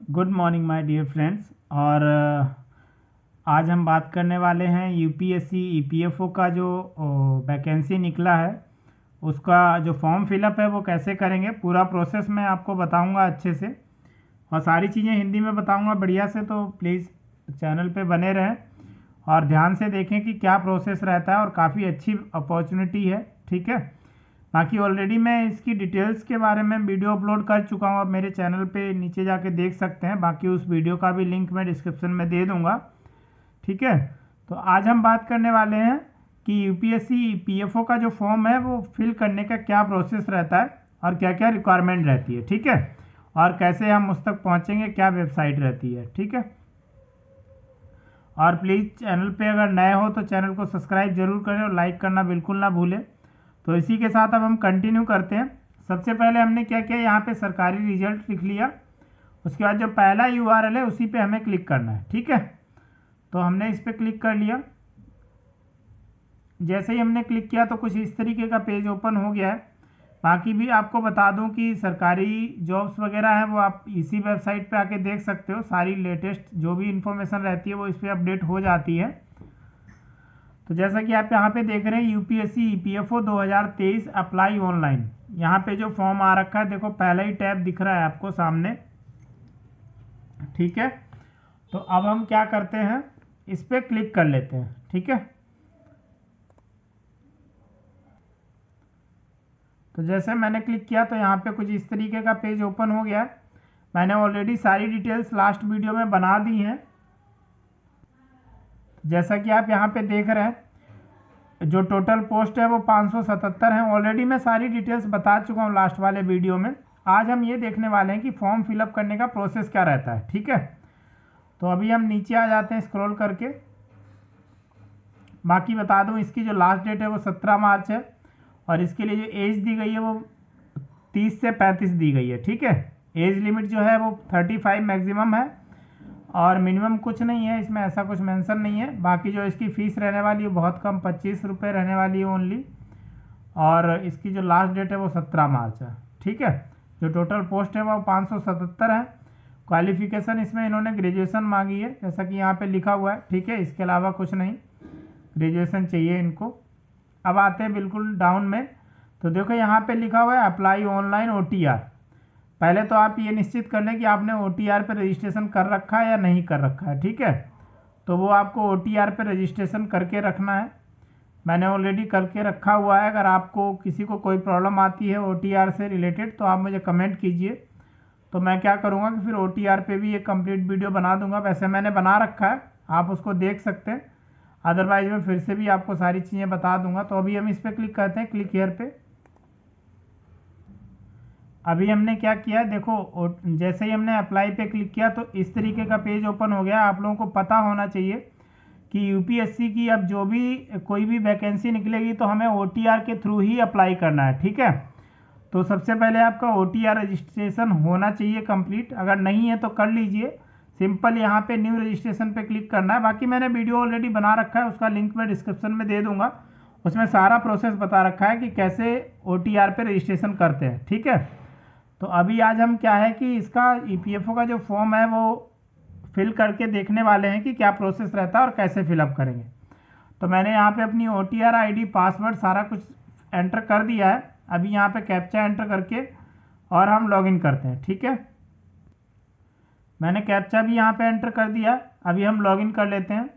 Good morning my dear friends. और आज हम बात करने वाले हैं यूपीएससी ईपीएफओ का जो वैकेंसी निकला है उसका जो फॉर्म फिलअप है वो कैसे करेंगे। पूरा प्रोसेस मैं आपको बताऊंगा अच्छे से और सारी चीज़ें हिंदी में बताऊंगा बढ़िया से। तो प्लीज़ चैनल पे बने रहें और ध्यान से देखें कि क्या प्रोसेस रहता है और काफ़ी अच्छी अपॉर्चुनिटी है। ठीक है, बाकी ऑलरेडी मैं इसकी डिटेल्स के बारे में वीडियो अपलोड कर चुका हूँ, आप मेरे चैनल पे नीचे जाके देख सकते हैं। बाकी उस वीडियो का भी लिंक मैं डिस्क्रिप्शन में दे दूँगा। ठीक है, तो आज हम बात करने वाले हैं कि यूपीएससी पीएफओ का जो फॉर्म है वो फिल करने का क्या प्रोसेस रहता है और क्या क्या रिक्वायरमेंट रहती है। ठीक है, और कैसे हम उस तक पहुँचेंगे, क्या वेबसाइट रहती है। ठीक है, और प्लीज़ चैनल पे अगर नए हो तो चैनल को सब्सक्राइब जरूर करें और लाइक करना बिल्कुल ना भूलें। तो इसी के साथ अब हम कंटिन्यू करते हैं। सबसे पहले हमने क्या किया, यहाँ पे सरकारी रिजल्ट लिख लिया। उसके बाद जो पहला यूआरएल है उसी पे हमें क्लिक करना है। ठीक है, तो हमने इस पर क्लिक कर लिया। जैसे ही हमने क्लिक किया तो कुछ इस तरीके का पेज ओपन हो गया है। बाकी भी आपको बता दूं कि सरकारी जॉब्स वगैरह हैं वो आप इसी वेबसाइट पे आके देख सकते हो। सारी लेटेस्ट जो भी इंफॉर्मेशन रहती है वो इस पर अपडेट हो जाती है। तो जैसा कि आप यहाँ पे देख रहे हैं यूपीएससी ईपीएफओ 2023 अप्लाई ऑनलाइन, यहाँ पे जो फॉर्म आ रखा है देखो पहला ही टैब दिख रहा है आपको सामने। ठीक है, तो अब हम क्या करते हैं, इस पर क्लिक कर लेते हैं। ठीक है, तो जैसे मैंने क्लिक किया तो यहाँ पे कुछ इस तरीके का पेज ओपन हो गया है। मैंने ऑलरेडी सारी डिटेल्स लास्ट वीडियो में बना दी हैं। जैसा कि आप यहाँ पे देख रहे हैं जो टोटल पोस्ट है वो 577 है। ऑलरेडी मैं सारी डिटेल्स बता चुका हूँ लास्ट वाले वीडियो में। आज हम ये देखने वाले हैं कि फॉर्म फिलअप करने का प्रोसेस क्या रहता है। ठीक है, तो अभी हम नीचे आ जाते हैं स्क्रॉल करके। बाकी बता दूं इसकी जो लास्ट डेट है वो 17 मार्च है और इसके लिए जो एज दी गई है वो 30 से 35 दी गई है। ठीक है, एज लिमिट जो है वो 35 मैक्सिमम है और मिनिमम कुछ नहीं है इसमें, ऐसा कुछ मेंशन नहीं है। बाकी जो इसकी फ़ीस रहने वाली है बहुत कम, 25 रुपये रहने वाली है ओनली। और इसकी जो लास्ट डेट है वो 17 मार्च है। ठीक है, जो टोटल पोस्ट है वो 577 है। क्वालिफिकेशन इसमें इन्होंने ग्रेजुएशन मांगी है जैसा कि यहाँ पे लिखा हुआ है। ठीक है, इसके अलावा कुछ नहीं, ग्रेजुएशन चाहिए इनको। अब आते हैं बिल्कुल डाउन में, तो देखो यहाँ पे लिखा हुआ है अप्लाई ऑनलाइन ओटीआर। पहले तो आप ये निश्चित कर लें कि आपने ओटीआर पे रजिस्ट्रेशन कर रखा है या नहीं कर रखा है। ठीक है, तो वो आपको ओटीआर पे रजिस्ट्रेशन करके रखना है। मैंने ऑलरेडी करके रखा हुआ है। अगर आपको किसी को कोई प्रॉब्लम आती है ओटीआर से रिलेटेड तो आप मुझे कमेंट कीजिए, तो मैं क्या करूँगा कि फिर ओटीआर पे भी एक कंप्लीट वीडियो बना दूंगा। वैसे मैंने बना रखा है, आप उसको देख सकते हैं, अदरवाइज मैं फिर से भी आपको सारी चीज़ें बता दूंगा। तो अभी हम इस पर क्लिक करते हैं, क्लिक हियर पे। अभी हमने क्या किया देखो, जैसे ही हमने अप्लाई पे क्लिक किया तो इस तरीके का पेज ओपन हो गया। आप लोगों को पता होना चाहिए कि यूपीएससी की अब जो भी कोई भी वैकेंसी निकलेगी तो हमें ओटीआर के थ्रू ही अप्लाई करना है। ठीक है, तो सबसे पहले आपका ओटीआर रजिस्ट्रेशन होना चाहिए कंप्लीट। अगर नहीं है तो कर लीजिए, सिंपल यहाँ पे न्यू रजिस्ट्रेशन पे क्लिक करना है। बाकी मैंने वीडियो ऑलरेडी बना रखा है, उसका लिंक मैं डिस्क्रिप्शन में दे दूंगा। उसमें सारा प्रोसेस बता रखा है कि कैसे ओटीआर पे रजिस्ट्रेशन करते हैं। ठीक है, तो अभी आज हम क्या है कि इसका ईपीएफओ का जो फॉर्म है वो फिल करके देखने वाले हैं कि क्या प्रोसेस रहता है और कैसे फिलअप करेंगे। तो मैंने यहाँ पे अपनी ओटीआर आईडी, पासवर्ड सारा कुछ एंटर कर दिया है। अभी यहाँ पे कैप्चा एंटर करके और हम लॉगिन करते हैं। ठीक है, मैंने कैप्चा भी यहाँ पे एंटर कर दिया। अभी हम लॉगिन कर लेते हैं।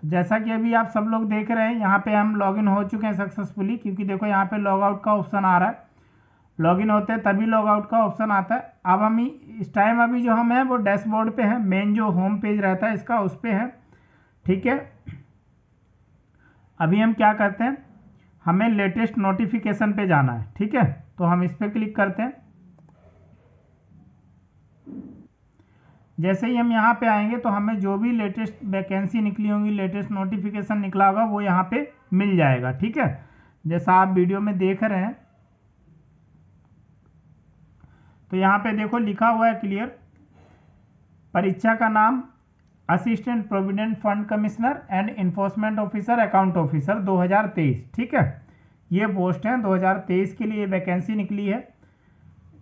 तो जैसा कि अभी आप सब लोग देख रहे हैं यहाँ पे हम लॉगिन हो चुके हैं सक्सेसफुली, क्योंकि देखो यहाँ पे लॉग आउट का ऑप्शन आ रहा है। लॉगिन होते हैं तभी लॉग आउट का ऑप्शन आता है। अब हम इस टाइम अभी जो हम हैं वो डैशबोर्ड पे हैं, मेन जो होम पेज रहता है इसका उस पे है। ठीक है, अभी हम क्या करते हैं, हमें लेटेस्ट नोटिफिकेशन पे जाना है। ठीक है, तो हम इस पर क्लिक करते हैं। जैसे ही हम यहाँ पे आएंगे तो हमें जो भी लेटेस्ट वैकेंसी निकली होंगी, लेटेस्ट नोटिफिकेशन निकला होगा वो यहाँ पे मिल जाएगा। ठीक है, जैसा आप वीडियो में देख रहे हैं, तो यहाँ पे देखो लिखा हुआ है क्लियर, परीक्षा का नाम assistant provident fund commissioner and enforcement officer account officer 2023। ठीक है, ये पोस्ट है 2023 के लिए वैकेंसी निकली है।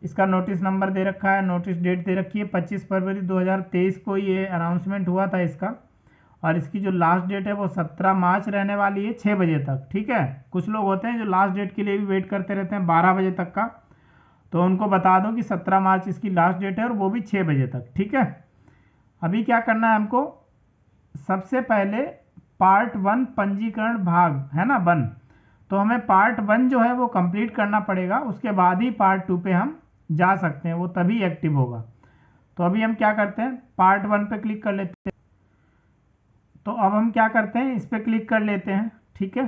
इसका नोटिस नंबर दे रखा है, नोटिस डेट दे रखी है 25 फरवरी 2023 को ये अनाउंसमेंट हुआ था इसका। और इसकी जो लास्ट डेट है वो 17 मार्च रहने वाली है 6 बजे तक। ठीक है, कुछ लोग होते हैं जो लास्ट डेट के लिए भी वेट करते रहते हैं 12 बजे तक का, तो उनको बता दूं कि 17 मार्च इसकी लास्ट डेट है और वो भी 6 बजे तक। ठीक है, अभी क्या करना है हमको, सबसे पहले पार्ट 1 पंजीकरण भाग है ना 1, तो हमें पार्ट 1 जो है वो कंप्लीट करना पड़ेगा, उसके बाद ही पार्ट 2 पे हम जा सकते हैं, वो तभी एक्टिव होगा। तो अभी हम क्या करते हैं, पार्ट 1 पे क्लिक कर लेते हैं। तो अब हम क्या करते हैं, इस पे क्लिक कर लेते हैं। ठीक है,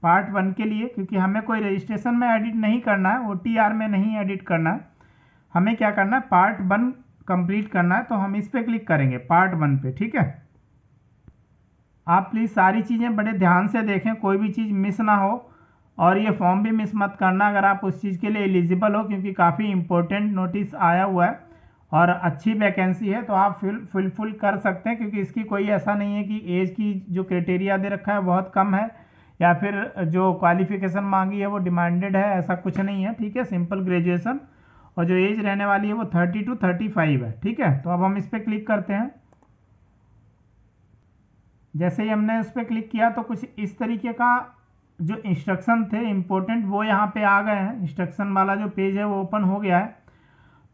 पार्ट 1 के लिए, क्योंकि हमें कोई रजिस्ट्रेशन में एडिट नहीं करना है, OTR में नहीं एडिट करना है, हमें क्या करना है, पार्ट 1 कंप्लीट करना है। तो हम इस पे क्लिक करेंगे पार्ट 1 पे। ठीक है, आप प्लीज़ सारी चीज़ें बड़े ध्यान से देखें, कोई भी चीज़ मिस ना हो, और ये फॉर्म भी मिस मत करना अगर आप उस चीज़ के लिए एलिजिबल हो, क्योंकि काफ़ी इंपॉर्टेंट नोटिस आया हुआ है और अच्छी वैकेंसी है, तो आप फुलफिल कर सकते हैं, क्योंकि इसकी कोई ऐसा नहीं है कि एज की जो क्राइटेरिया दे रखा है बहुत कम है, या फिर जो क्वालिफिकेशन मांगी है वो डिमांडेड है, ऐसा कुछ नहीं है। ठीक है, सिंपल ग्रेजुएशन, और जो एज रहने वाली है वो 30 to 35 है। ठीक है, तो अब हम इस पर क्लिक करते हैं। जैसे ही हमने उस पर क्लिक किया तो कुछ इस तरीके का जो इंस्ट्रक्शन थे इम्पोर्टेंट वो यहाँ पे आ गए हैं। इंस्ट्रक्शन वाला जो पेज है वो ओपन हो गया है।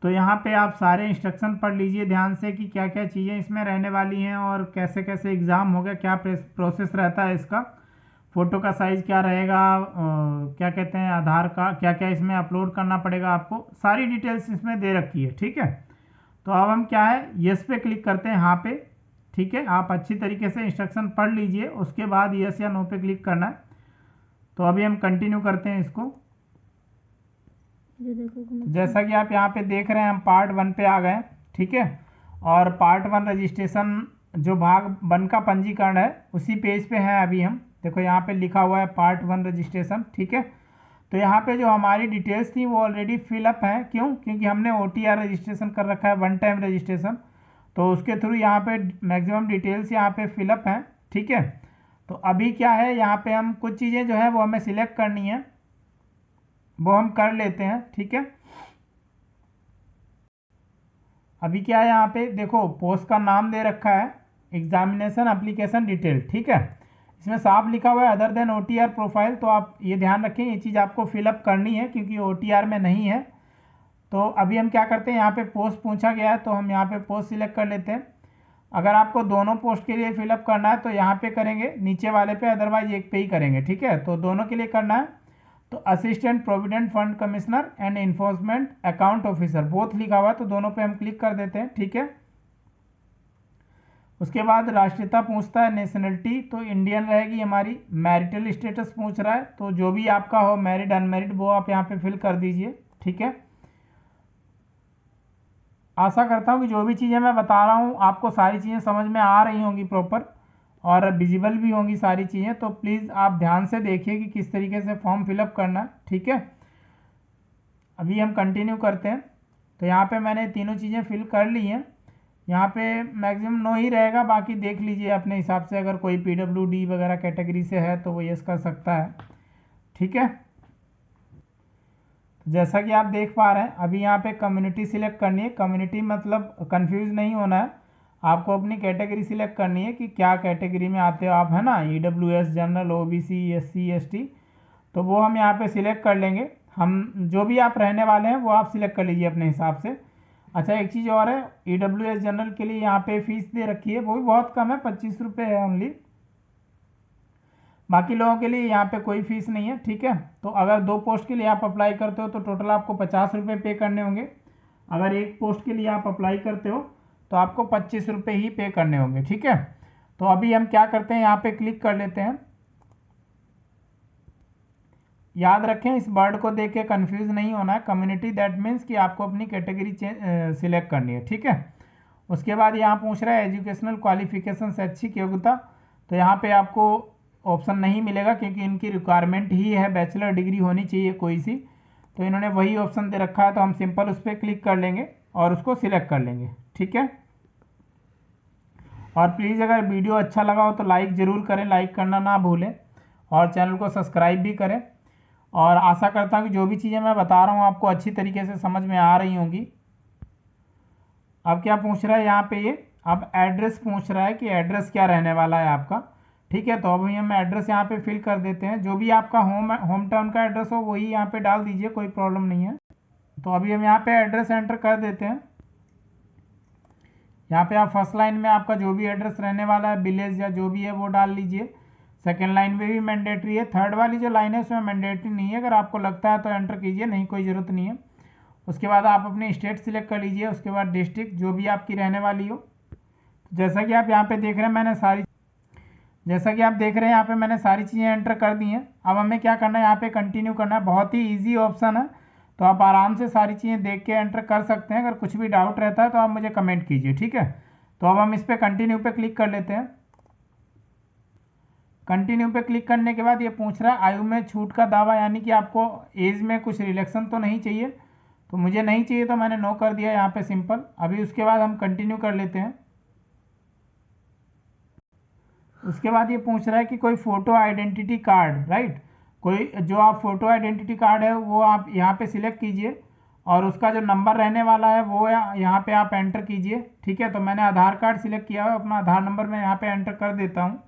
तो यहाँ पे आप सारे इंस्ट्रक्शन पढ़ लीजिए ध्यान से कि क्या क्या चीज़ें इसमें रहने वाली हैं और कैसे कैसे एग्ज़ाम होगा, क्या प्रोसेस रहता है इसका, फ़ोटो का साइज़ क्या रहेगा, क्या कहते हैं आधार कार्ड, क्या क्या इसमें अपलोड करना पड़ेगा आपको, सारी डिटेल्स इसमें दे रखी है। ठीक है, तो अब हम क्या है, यस पे क्लिक करते हैं यहाँ पे। ठीक है, आप अच्छी तरीके से इंस्ट्रक्शन पढ़ लीजिए, उसके बाद यस या नो पे क्लिक करना है। तो अभी हम कंटिन्यू करते हैं इसको। जैसा कि आप यहाँ पे देख रहे हैं हम पार्ट 1 पे आ गए। ठीक है, और पार्ट 1 रजिस्ट्रेशन जो भाग 1 का पंजीकरण है उसी पेज पे है अभी हम। देखो यहाँ पे लिखा हुआ है पार्ट 1 रजिस्ट्रेशन। ठीक है, तो यहाँ पे जो हमारी डिटेल्स थी वो ऑलरेडी फिलअप है। क्यों? क्योंकि हमने OTR रजिस्ट्रेशन कर रखा है, 1 टाइम रजिस्ट्रेशन, तो उसके थ्रू यहाँ पे मैक्सिमम डिटेल्स यहाँ पे फिलअप हैं। ठीक है, तो अभी क्या है, यहाँ पे हम कुछ चीज़ें जो है वो हमें सिलेक्ट करनी है, वो हम कर लेते हैं। ठीक है, अभी क्या है, यहाँ पे देखो पोस्ट का नाम दे रखा है एग्जामिनेशन एप्लीकेशन डिटेल। ठीक है, इसमें साफ लिखा हुआ है अदर देन OTR प्रोफाइल, तो आप ये ध्यान रखें ये चीज़ आपको फिलअप करनी है क्योंकि OTR में नहीं है। तो अभी हम क्या करते हैं, यहाँ पे पोस्ट पूछा गया है तो हम यहाँ पे पोस्ट सिलेक्ट कर लेते हैं। अगर आपको दोनों पोस्ट के लिए फिलअप करना है तो यहाँ पे करेंगे, नीचे वाले पे, अदरवाइज एक पे ही करेंगे। ठीक है, तो दोनों के लिए करना है तो assistant provident fund commissioner and enforcement account officer both लिखा हुआ है, तो दोनों पे हम क्लिक कर देते हैं। ठीक है, उसके बाद राष्ट्रीयता पूछता है, नेशनलिटी तो इंडियन रहेगी हमारी, मैरिटल स्टेटस पूछ रहा है, तो जो भी आपका हो मैरिड अनमैरिड वो आप यहाँ पे फिल कर दीजिए। ठीक है, आशा करता हूँ कि जो भी चीज़ें मैं बता रहा हूँ आपको सारी चीज़ें समझ में आ रही होंगी प्रॉपर और विजिबल भी होंगी सारी चीज़ें, तो प्लीज़ आप ध्यान से देखिए कि किस तरीके से फॉर्म फिलअप करना है। ठीक है, अभी हम कंटिन्यू करते हैं। तो यहाँ पे मैंने तीनों चीज़ें फिल कर ली हैं, यहाँ पे मैक्सिमम नो ही रहेगा, बाकी देख लीजिए अपने हिसाब से, अगर कोई PWD वगैरह कैटेगरी से है तो वो यस कर सकता है। ठीक है, जैसा कि आप देख पा रहे हैं अभी यहाँ पे कम्युनिटी सिलेक्ट करनी है। कम्युनिटी मतलब कंफ्यूज नहीं होना है, आपको अपनी कैटेगरी सिलेक्ट करनी है कि क्या कैटेगरी में आते हो आप, है ना, EWS, general, OBC, SC ST, तो वो हम यहाँ पे सिलेक्ट कर लेंगे। हम जो भी आप रहने वाले हैं वो आप सिलेक्ट कर लीजिए अपने हिसाब से। अच्छा, एक चीज़ और है, EWS जनरल के लिए यहाँ पे फीस दे रखी है, वो भी बहुत कम है, 25 रुपये है ओनली। बाकी लोगों के लिए यहाँ पे कोई फीस नहीं है। ठीक है, तो अगर 2 पोस्ट के लिए आप अप्लाई करते हो तो टोटल आपको 50 रुपये पे करने होंगे। अगर एक पोस्ट के लिए आप अप्लाई करते हो तो आपको 25 रुपये ही पे करने होंगे। ठीक है, तो अभी हम क्या करते हैं, यहाँ पे क्लिक कर लेते हैं। याद रखें इस वर्ड को देख के कन्फ्यूज नहीं होना है, कम्युनिटी दैट मीन्स कि आपको अपनी कैटेगरी सिलेक्ट करनी है। ठीक है, उसके बाद यहाँ पूछ रहा है एजुकेशनल क्वालिफिकेशन, शैक्षिक योग्यता, तो यहाँ पे आपको ऑप्शन नहीं मिलेगा क्योंकि इनकी रिक्वायरमेंट ही है बैचलर डिग्री होनी चाहिए कोई सी, तो इन्होंने वही ऑप्शन दे रखा है, तो हम सिंपल उस पर क्लिक कर लेंगे और उसको सिलेक्ट कर लेंगे। ठीक है, और प्लीज़ अगर वीडियो अच्छा लगा हो तो लाइक ज़रूर करें, लाइक करना ना भूलें, और चैनल को सब्सक्राइब भी करें। और आशा करता हूँ कि जो भी चीज़ें मैं बता रहा हूँ आपको अच्छी तरीके से समझ में आ रही होंगी। अब क्या पूछ रहा है यहाँ पे ये, अब एड्रेस पूछ रहा है कि एड्रेस क्या रहने वाला है आपका। ठीक है, तो अभी हम एड्रेस यहाँ पे फिल कर देते हैं। जो भी आपका होम टाउन का एड्रेस हो वही यहाँ पे डाल दीजिए, कोई प्रॉब्लम नहीं है। तो अभी हम यहाँ पे एड्रेस एंटर कर देते हैं। यहाँ पे आप फर्स्ट लाइन में आपका जो भी एड्रेस रहने वाला है, विलेज या जो भी है वो डाल लीजिए। सेकेंड लाइन में भी मैंडेटरी है। थर्ड वाली जो लाइन है उसमें मैंडेटरी नहीं है, अगर आपको लगता है तो एंटर कीजिए, नहीं कोई ज़रूरत नहीं है। उसके बाद आप अपनी स्टेट सिलेक्ट कर लीजिए, उसके बाद डिस्ट्रिक्ट जो भी आपकी रहने वाली हो। जैसा कि आप यहाँ पे देख रहे हैं मैंने सारी चीज़ें एंटर कर दी हैं। अब हमें क्या करना है, यहाँ पे कंटिन्यू करना है। बहुत ही ईजी ऑप्शन है, तो आप आराम से सारी चीज़ें देख के एंटर कर सकते हैं। अगर कुछ भी डाउट रहता है तो आप मुझे कमेंट कीजिए, ठीक है। तो अब हम इस पर कंटिन्यू पे क्लिक कर लेते हैं। कंटिन्यू पे क्लिक करने के बाद ये पूछ रहा है आयु में छूट का दावा, यानी कि आपको एज में कुछ रिलेक्शन तो नहीं चाहिए। तो मुझे नहीं चाहिए तो मैंने नो कर दिया यहाँ पे सिंपल। अभी उसके बाद हम कंटिन्यू कर लेते हैं। उसके बाद ये पूछ रहा है कि कोई फ़ोटो आइडेंटिटी कार्ड, राइट, कोई जो आप फोटो आइडेंटिटी कार्ड है वो आप यहाँ पे सिलेक्ट कीजिए और उसका जो नंबर रहने वाला है वो यहाँ पे आप एंटर कीजिए। ठीक है, तो मैंने आधार कार्ड सिलेक्ट किया है, अपना आधार नंबर मैं यहाँ पे एंटर कर देता हूँ।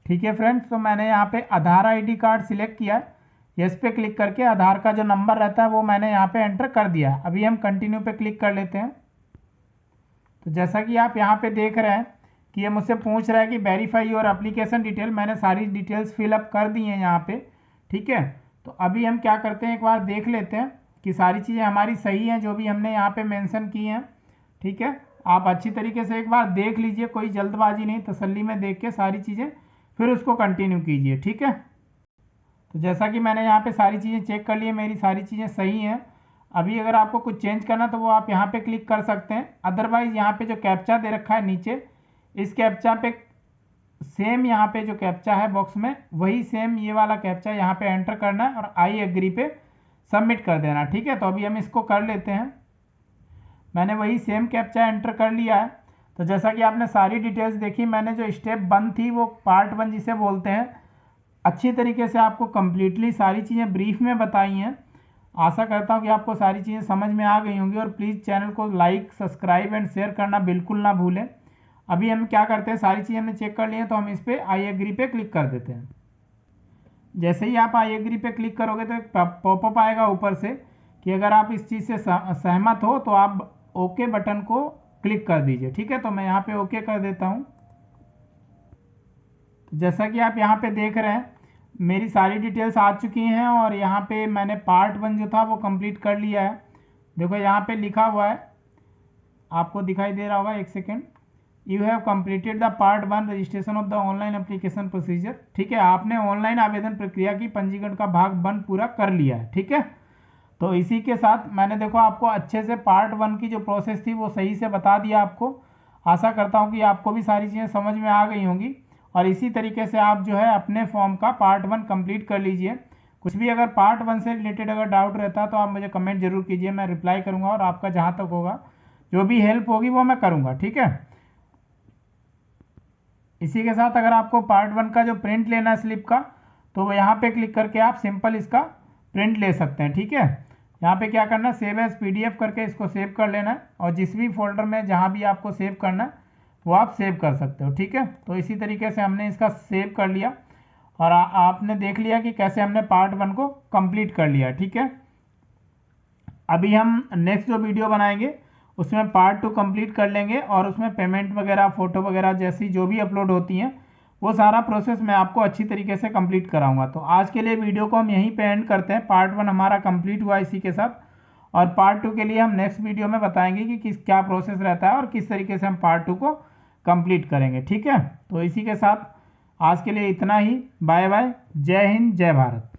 ठीक है फ्रेंड्स, तो मैंने यहाँ पे आधार आईडी कार्ड सिलेक्ट किया है। यस पे क्लिक करके आधार का जो नंबर रहता है वो मैंने यहाँ पे एंटर कर दिया है। अभी हम कंटिन्यू पे क्लिक कर लेते हैं। तो जैसा कि आप यहाँ पे देख रहे हैं कि ये मुझसे पूछ रहा है कि वेरीफाई योर एप्लीकेशन डिटेल। मैंने सारी डिटेल्स फिलअप कर दी हैं यहाँ पे। ठीक है, तो अभी हम क्या करते हैं, एक बार देख लेते हैं कि सारी चीज़ें हमारी सही हैं जो भी हमने यहाँ पे मेंशन की हैं। ठीक है, आप अच्छी तरीके से एक बार देख लीजिए, कोई जल्दबाजी नहीं, तसल्ली में देख के सारी चीज़ें फिर उसको कंटिन्यू कीजिए। ठीक है, तो जैसा कि मैंने यहाँ पे सारी चीज़ें चेक कर ली है, मेरी सारी चीज़ें सही हैं। अभी अगर आपको कुछ चेंज करना तो वो आप यहाँ पे क्लिक कर सकते हैं। अदरवाइज़ यहाँ पे जो कैप्चा दे रखा है नीचे, इस कैप्चा पे सेम, यहाँ पे जो कैप्चा है बॉक्स में वही सेम ये वाला कैप्चा यहाँ पे एंटर करना है और आई एग्री पे सबमिट कर देना। ठीक है, तो अभी हम इसको कर लेते हैं। मैंने वही सेम कैप्चा एंटर कर लिया है। तो जैसा कि आपने सारी डिटेल्स देखी, मैंने जो स्टेप 1 थी वो पार्ट 1 जिसे बोलते हैं, अच्छी तरीके से आपको कंप्लीटली सारी चीज़ें ब्रीफ में बताई हैं। आशा करता हूँ कि आपको सारी चीज़ें समझ में आ गई होंगी और प्लीज़ चैनल को लाइक, सब्सक्राइब एंड शेयर करना बिल्कुल ना भूलें। अभी हम क्या करते हैं, सारी चीज़ें हमने चेक कर ली हैं तो हम इस पर आई एग्री पे क्लिक कर देते हैं। जैसे ही आप आई एग्री पे क्लिक करोगे तो एक पॉपअप आएगा ऊपर से कि अगर आप इस चीज़ से सहमत हो तो आप ओके बटन को क्लिक कर दीजिए। ठीक है, तो मैं यहाँ पे ओके कर देता हूँ। तो जैसा कि आप यहाँ पे देख रहे हैं मेरी सारी डिटेल्स आ चुकी हैं और यहाँ पे मैंने पार्ट 1 जो था वो कंप्लीट कर लिया है। देखो यहाँ पे लिखा हुआ है, आपको दिखाई दे रहा होगा, एक second, you have completed the part 1 registration of the online application procedure. ठीक है, आपने ऑनलाइन आवेदन प्रक्रिया की पंजीकरण का भाग 1 पूरा कर लिया है। ठीक है, तो इसी के साथ मैंने देखो आपको अच्छे से पार्ट 1 की जो प्रोसेस थी वो सही से बता दिया आपको। आशा करता हूँ कि आपको भी सारी चीज़ें समझ में आ गई होंगी और इसी तरीके से आप जो है अपने फॉर्म का पार्ट 1 कंप्लीट कर लीजिए। कुछ भी अगर पार्ट 1 से रिलेटेड अगर डाउट रहता है तो आप मुझे कमेंट जरूर कीजिए, मैं रिप्लाई करूँगा और आपका जहाँ तक होगा जो भी हेल्प होगी वो मैं करूँगा। ठीक है, इसी के साथ अगर आपको पार्ट 1 का जो प्रिंट लेना है स्लिप का, तो यहाँ पे क्लिक करके आप सिंपल इसका प्रिंट ले सकते हैं। ठीक है, यहाँ पे क्या करना है, सेव एज पीडीएफ करके इसको सेव कर लेना है और जिस भी फोल्डर में जहाँ भी आपको सेव करना है वो आप सेव कर सकते हो। ठीक है, तो इसी तरीके से हमने इसका सेव कर लिया और आपने देख लिया कि कैसे हमने पार्ट 1 को कंप्लीट कर लिया। ठीक है, अभी हम नेक्स्ट जो वीडियो बनाएंगे उसमें पार्ट 2 कंप्लीट कर लेंगे और उसमें पेमेंट वगैरह, फ़ोटो वगैरह जैसी जो भी अपलोड होती हैं वो सारा प्रोसेस मैं आपको अच्छी तरीके से कंप्लीट कराऊंगा। तो आज के लिए वीडियो को हम यहीं पे एंड करते हैं। पार्ट 1 हमारा कंप्लीट हुआ इसी के साथ और पार्ट 2 के लिए हम नेक्स्ट वीडियो में बताएंगे कि क्या प्रोसेस रहता है और किस तरीके से हम पार्ट 2 को कंप्लीट करेंगे। ठीक है, तो इसी के साथ आज के लिए इतना ही। बाय बाय, जय हिंद, जय भारत।